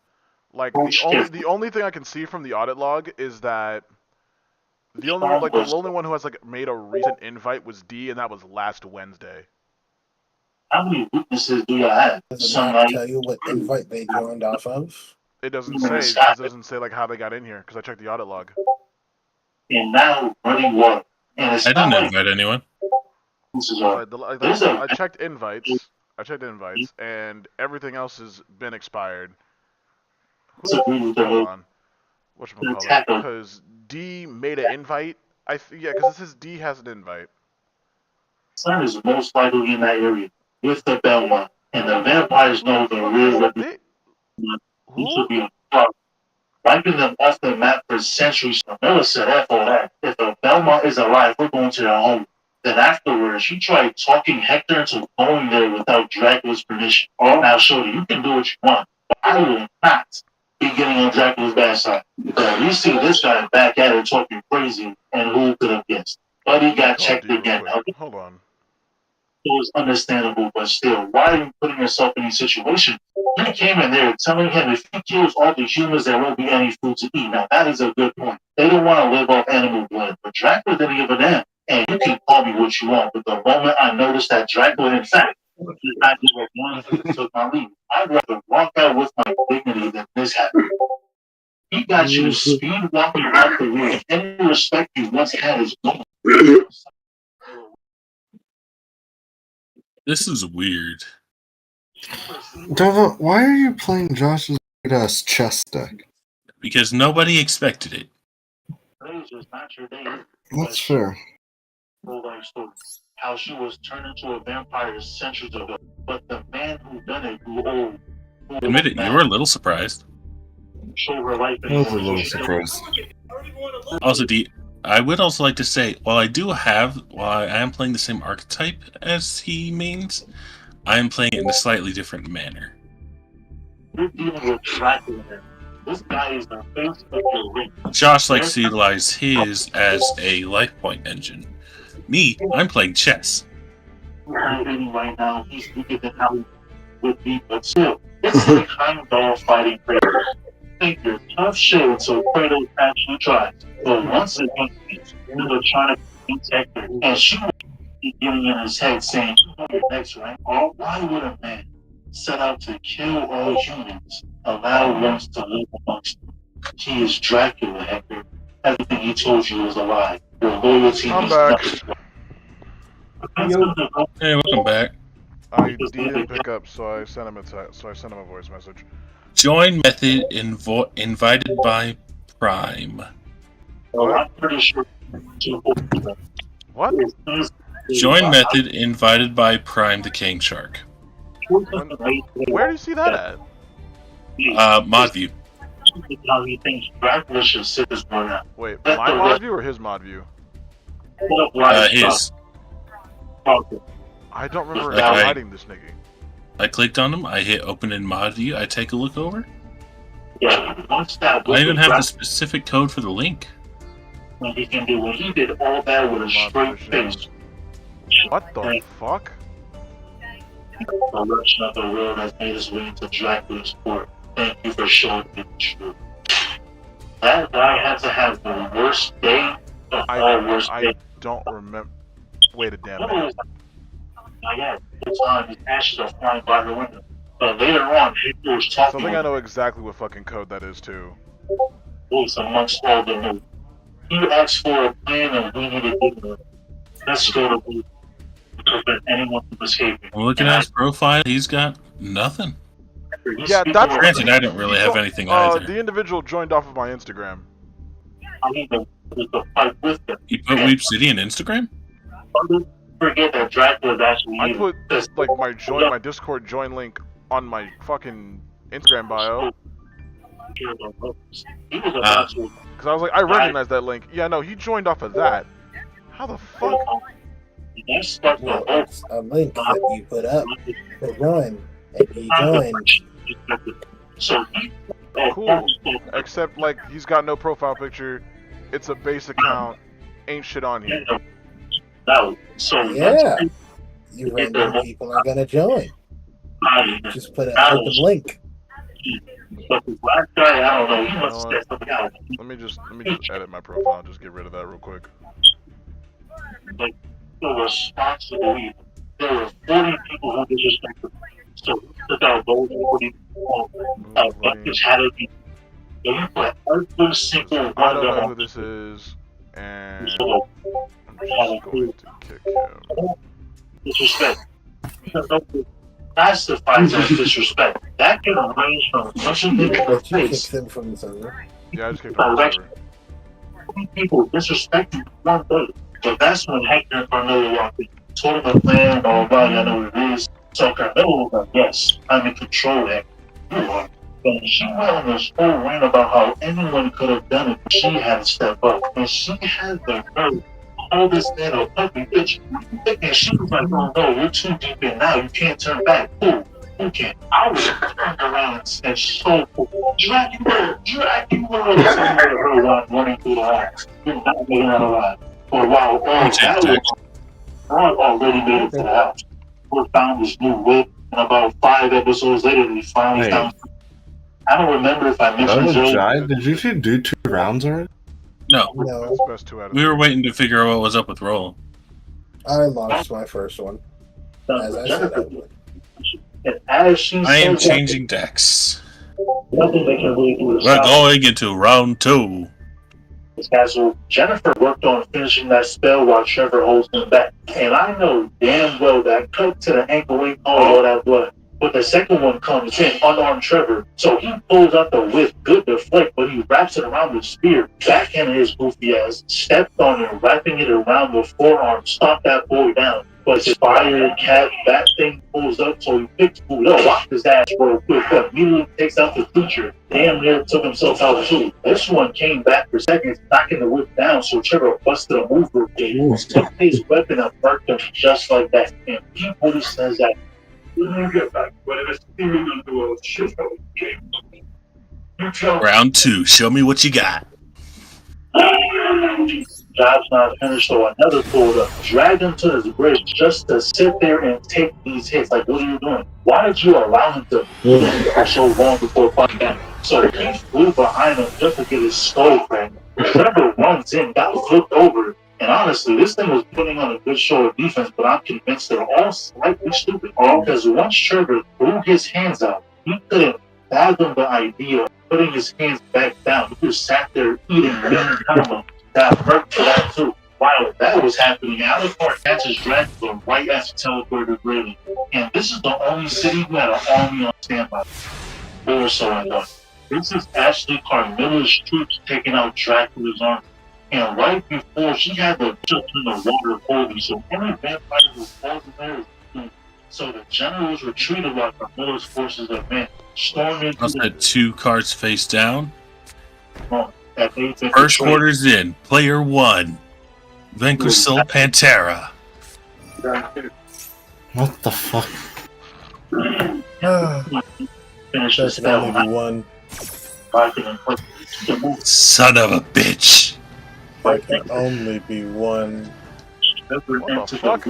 Like the only thing I can see from the audit log is that the only one who has like made a recent invite was D, and that was last Wednesday. How many witnesses do you have? Does it not tell you what invite they joined off of? It doesn't say. It doesn't say like how they got in here because I checked the audit log. And now running water. And it's I didn't invite anyone. I checked invites. And everything else has been expired. Hold on. Whatchamacallit? Because D made an invite. Yeah, because it says D has an invite. Sun is most likely in that area with the Belmont, and the vampires know the real weapon. He should be wiping them off the map for centuries. Miller said, F all that. If the Belmont is alive, we're going to their home. Then afterwards, she tried talking Hector into going there without Dracula's permission. Now, Shorty, you can do what you want, but I will not be getting on Dracula's bad side. Because we see this guy back at her talking crazy, and who could have guessed? But he got checked again. Hold on. It was understandable, but still, why are you putting yourself in these situations? You came in there telling him if he kills all the humans, there won't be any food to eat. Now, that is a good point. They don't want to live off animal blood, but Dracula didn't give a damn. And you can call me what you want, but the moment I noticed that Dracula, in fact, did not give up one who took my leave, I'd rather walk out with my dignity than this happened. He got you speed walking out the room. Any respect you once had is gone. This is weird. Dova, why are you playing Josh's ass chess deck? Because nobody expected it. That's fair. How she was turned into a vampire centuries ago, but the man who done it grew old. Admit it, you were a little surprised. Show her life. I was a little surprised. Also, D, I would also like to say, while I am playing the same archetype as he means, I am playing it in a slightly different manner. You're dealing with Dracula. This guy is the face of your ring. Josh likes to utilize his as a life point engine. Me, I'm playing chess. You're hurting right now. He's weaker than how he would be, but still, it's the kind of dog fighting Kratos. Take your tough shit so Kratos actually tries. But once again, you're trying to protect her, and she will be getting in his head saying, "You're next, right? Or why would a man set out to kill all humans, allow ones to live amongst them? He is Dracula, Hector. Everything he told you was a lie. Your loyalty I'm is back. nothing." Hey, welcome back. I didn't pick up, so I sent him a voice message. Join method invited by Prime. Well, I'm pretty sure. What? Join method invited by Prime the King Shark. Where do you see that at? Mod view. He thinks Dracula should sit this one out. Wait, my mod view or his mod view? His. I don't remember Okay. inviting this nigga. I clicked on him. I hit open in mod view. I take a look over. Yeah, once that I even have the specific code for the link. what he can do when he did all that with a straight face. What the fuck? The corruption of the world has made its way into Dracula's court. Thank you for showing me the truth. That guy had to have the worst day of all worst I days. don't remember. Wait a damn What minute. was that? Yeah, the time his ashes are flying by the window. But later on, Hector was So I talking think I know exactly what fucking code that is too. was amongst all the news. He asked for a plan and we needed to give him. Let's go to booth to prevent anyone from escaping. I'm looking at his profile. He's got nothing. Yeah, that's Granted, I don't really have anything either. The individual joined off of my Instagram. I need to fight with them. You put Weep City in Instagram? Forget that Dracula's actually I evil. put like my Discord join link on my fucking Instagram bio. He was about to. Cause I was like, I recognize that link. Yeah, no, he joined off of that. How the fuck? That's like the Well, whole it's a link that you put up to join, and you join. So Cool. Except like he's got no profile picture. It's a base account. Ain't shit on here. No, so Yeah, you random people are gonna join. Just put an open link. But the black guy, I don't know. He must have said something else. Let me just edit my profile and just get rid of that real quick. Like the responsible evil. There were 40 people who disrespected him. So he took out those 40 people. Buckets had to be. You put every single I one don't of know them who this is, and on I'm just going to kick him. disrespect. Classifies as disrespect. That can range from punching him in the But you face. kicked them from the server. Yeah, I just kicked him off the server. People disrespecting one day. But that's when Hector and Carmelo walked in. Told him the plan, all right, I know what it is. So Carmelo was like, yes, I'm in control, Hector. You are. And she went on this whole rant about how anyone could have done it. She had to step up. And she had the nerve to call this man a puppy bitch. And she was like, oh no, you're too deep in now. You can't turn back. Who can't? I was turned around and so Dracula. Her line running through the halls. You're not making that alive. For a while, that was already made it to the house. We found this new whip, and about 5 episodes later, we finally found. I don't remember if I mentioned it earlier. Did you two do 2 rounds already? No. No, That's best 2 out of We were waiting to figure out what was up with Roll. I lost my first one, as I said I would. And as she I am said that, changing decks. nothing they can really do to We're stop going into round 2. this castle. Jennifer worked on finishing that spell while Trevor holds him back. And I know damn well that cut to the ankle ain't all that blood. But the second one comes in, unarmed Trevor. So he pulls out the whip, good deflect, but he wraps it around the spear. Backhanded his goofy ass, stepped on it, wrapping it around the forearm, stomped that boy down. But his fire cat, that thing pulls up, so he picks food up, watch his ass real quick, but immediately takes out the creature. Damn near took himself out too. This one came back for seconds, knocking the whip down, so Trevor busted a move real quick. Took his weapon and burnt him just like that. And people says that. Round 2. Show me what you got. Job's not finished, so another pulled up, dragged him to his bridge just to sit there and take these hits. Like, what are you doing? Why did you allow him to do that so long before fighting back? So he flew behind him just to get his skull cracked. Trevor runs in, got flipped over, and honestly, this thing was putting on a good show of defense, but I'm convinced they're all slightly stupid. Because once Trevor threw his hands out, he couldn't fathom the idea of putting his hands back down. He just sat there eating combo. That hurt for that too. While that was happening, Alucard catches Dracula right as he teleported Grayling. And this is the only city who had an army on standby. Or so I thought. This is Ashley Carmilla's troops taking out Dracula's army. And right before she had the jump in the water holding, so any vampire who falls in there is doomed. So the generals retreated while Carmilla's forces advanced, storming into Also had 2 cards face down. the First quarter's in. Player 1. Vanquish Soul Pantera. What the fuck? finish the There can spell. only be one. Son of a bitch. There can only be one. What the fuck?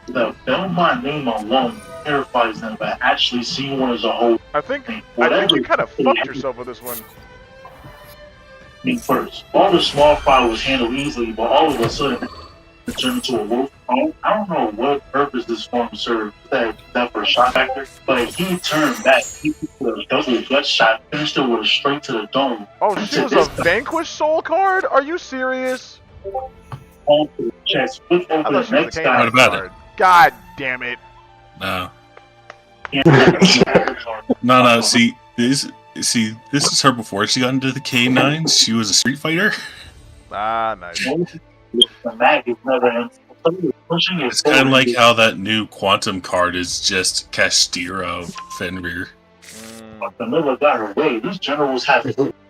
The Belmont name alone terrifies them, but actually seeing one as a whole. I think you kind of fucked yourself with this one. First, all the small fire was handled easily, but all of a sudden it turned into a wolf. I don't know what purpose this form served, that for a shot factor, but he turned back. He put a double gut shot, finished it with a straight to the dome. Oh, she was a Vanquish Soul card? Are you serious? On to the chest, flip I over thought the she was next the guy. What about card. God damn it. No. No. No, see, this is her before she got into the K9s. She was a street fighter. Ah, nice. The mag is never ends. Pushing it It's kind of forward. like how that new Quantum card is just Castillo Fenrir. Camilla got her way. These generals have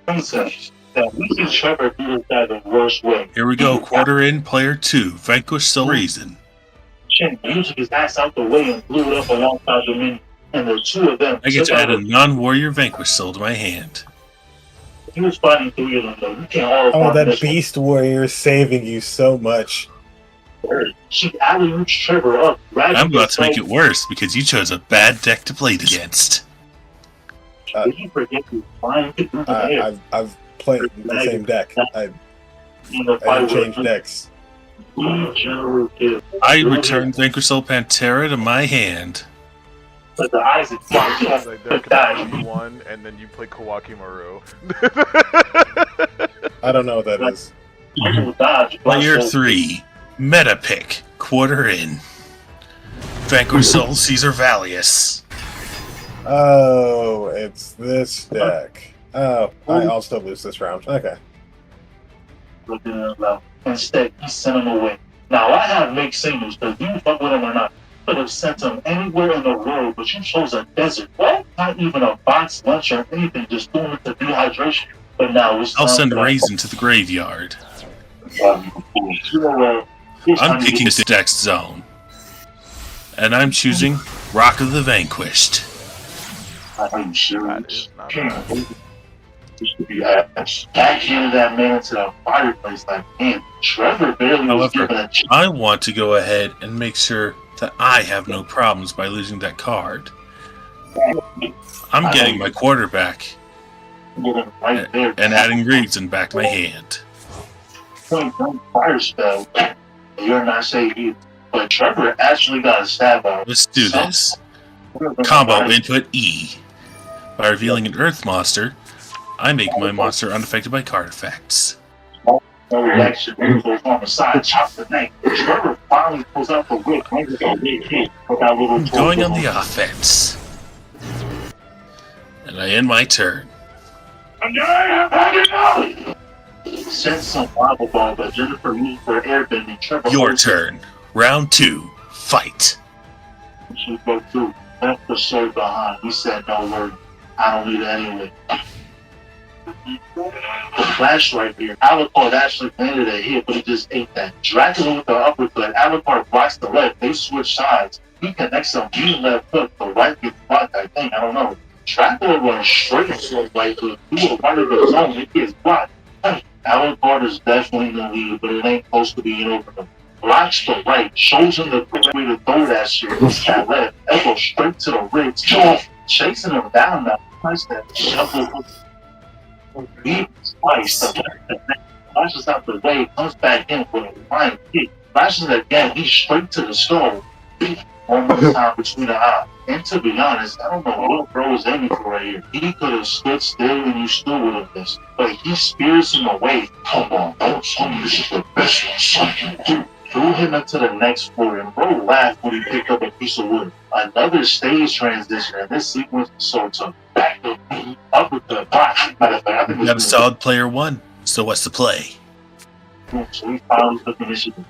concepts that we see Trevor do this guy the worst way. Here we go, quarter in, player 2, Vanquish Soul Reason. Shin music his ass out the way and blew it up alongside the men, and the two of them. I get took to add a out non-warrior Vanquish Soul to my hand. He was fighting 3 of them though. You can't all Oh, fight that this one. Beast Warrior is saving you so much. She alley-oops Trevor up. I'm about to make it worse because you chose a bad deck to play against. Did you forget to flying through the air? I've played the same deck. I In the I fight changed with decks. General Kill. I return Vanquish Soul Pantera to my hand. But the eyes is Like, there could only be one, and then you play Kawaki Maru. I don't know what that is. Player 3, Meta Pick, quarter in. Vanquish Soul Caesar Valius. Oh, it's this deck. Oh, I'll still lose this round. Okay. Instead, he sent him away. Now, I have mixed signals, because you fuck with him or not. I could have sent him anywhere in the world, but you chose a desert. What? Not even a box lunch or anything, just doing it to dehydration. But now it's I'll time send for that. Raisin to the graveyard. You know what? It's I'm time to picking get this deck's zone. And I'm choosing Rock of the Vanquished. I'm sure That is not bad. back into that man into the fireplace like, man, Trevor barely was However, given a chance. I want to go ahead and make sure that I have no problems by losing that card. I'm getting my quarterback Right there. and adding Reason back to my hand. Point blank fire spell. You're not safe either. But Trevor actually got a stab out. Let's do this. Combo input E. By revealing an Earth monster, I make my monster unaffected by card effects. No reaction. Goes on the side, chop the neck. Trevor finally pulls out the whip. With that little Going on the offense. And I end my turn. Sent some lava ball, but Jennifer used her airbending. Trevor Your turn. Round 2. Fight. She go through, left the shirt behind. He said, no word. I don't need it anyway. The flash right here. Alucard actually landed a hit, but he just ate that. Dracula with the uppercut. Alucard blocks the left. They switch sides. He connects a mean left hook. The right gets blocked, I think. I don't know. Dracula runs straight into the right hook. Through the right of the zone. It gets blocked. Alucard is definitely in the lead, but it ain't close to being over. Blocks the right. Shows him the quick way to throw that shit. That left. Elbow straight to the ribs. Chasing him down now. Nice that shuffle hook. He flashes out the way, comes back in with a flying kick, flashes again, he's straight to the skull. One more time between the eyes. And to be honest, I don't know what bro is aiming for right here. He could have stood still and you still would have missed. But he spears him away. Come on, don't tell me this is the best one you do. Threw him into the next floor and bro laughed when he picked up a piece of wood. Another stage transition, and this sequence is so tough. Back up with the box. Matter of fact, I think We got a solid player 1. So what's the play? So he finally took initiative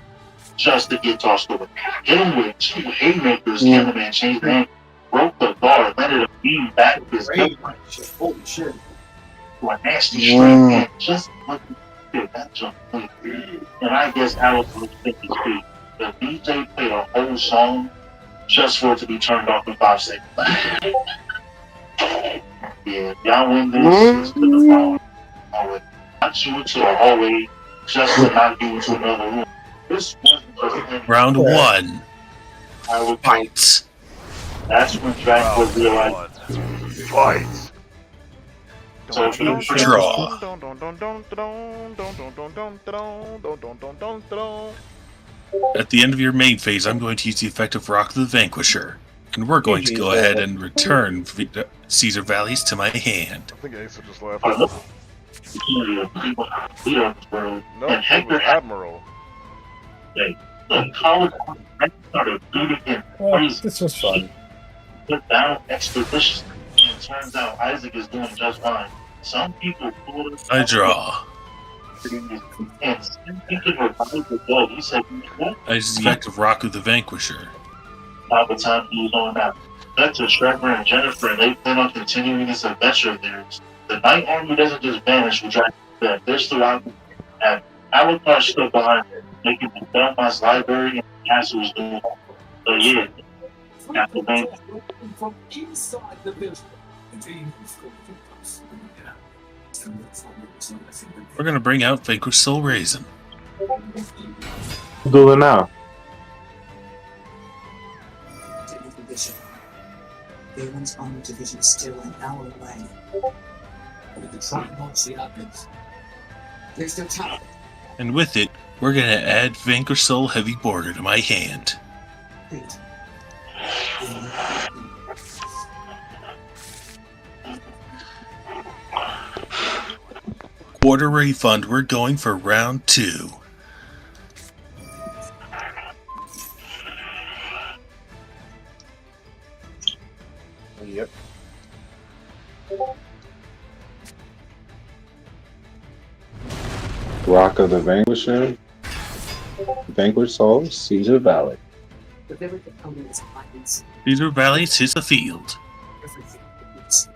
just to get tossed away. Hit him with 2 haymakers, and the man changed the angle, broke the guard, landed a beam back with his gut punch. Holy shit. To a nasty straight hand. Just look at that jump. And I guess Alex was thinking too. The DJ played a whole song just for it to be turned off in 5 seconds. Yeah, y'all win this, it's to the phone. Knock you into a hallway just to knock you into another room. This wasn't just Round 1. Fight. That's when Dracula realized. Fight. So Draw. At the end of your main phase, I'm going to use the effect of Rock the Vanquisher. And we're going to go ahead and return Caesar Valleys to my hand. I think Asa just left. No, Nope, it was Admiral. Well, this was fun. Put down expeditiously, and it turns out Isaac is doing just fine. Some people pull it. I draw. And some people revive the dead. He said, what? I use the effect of Rock the Vanquisher. By the time he was on out. That's to Trevor and Jennifer, and they plan on continuing this adventure of theirs. The Night Army doesn't just vanish with Dracula. They're still out there. And Alucard stood behind it, making the Belmont's library and the castle's doing. So yeah, got the main. From inside the building. We're going to bring out Vanquish Soul Raisin. Do it now. Everyone's army division is still an hour away. We can try and launch the others. There's no time. And with it, we're going to add Vanquish Soul Heavy Border to my hand. Wait. Quarter refund, we're going for round 2. Yep. Rock of the Vanquisher. Vanquish Soul, Caesar Valley. The very components of violence, Caesar Valleys hits the field. everything is,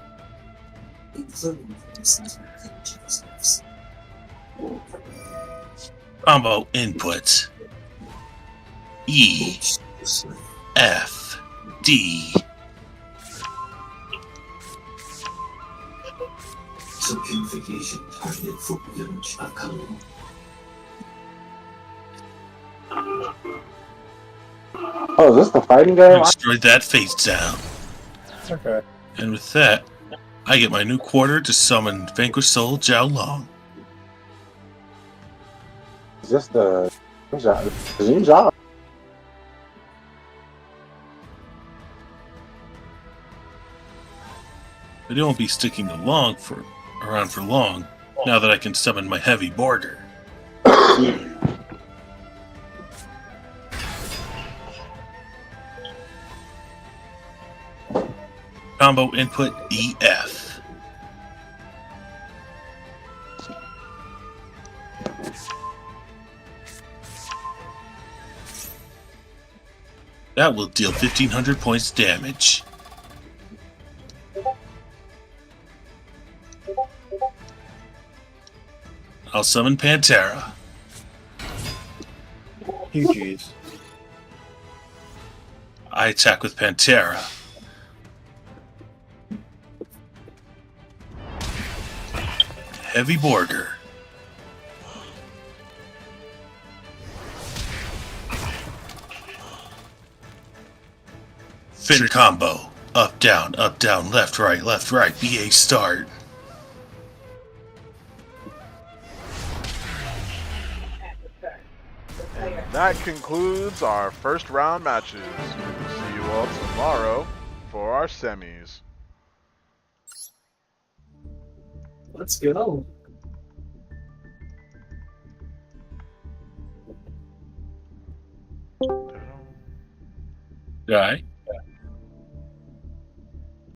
including the distance of Combo inputs. E, F, D. Simplification targeted for village outcome. Oh, is this the fighting game? Destroyed that face down. Okay. And with that, I get my new quarter to summon Vanquish Soul Jiao Long. Is this the new job? But it won't be sticking around for long, now that I can summon my heavy border. Combo input EF. That will deal 1,500 points damage. I'll summon Pantera. GG's. I attack with Pantera. Heavy Borger. Fin combo. Up, down, left, right, BA start. And that concludes our first round matches. We'll see you all tomorrow for our semis. Let's go. Die.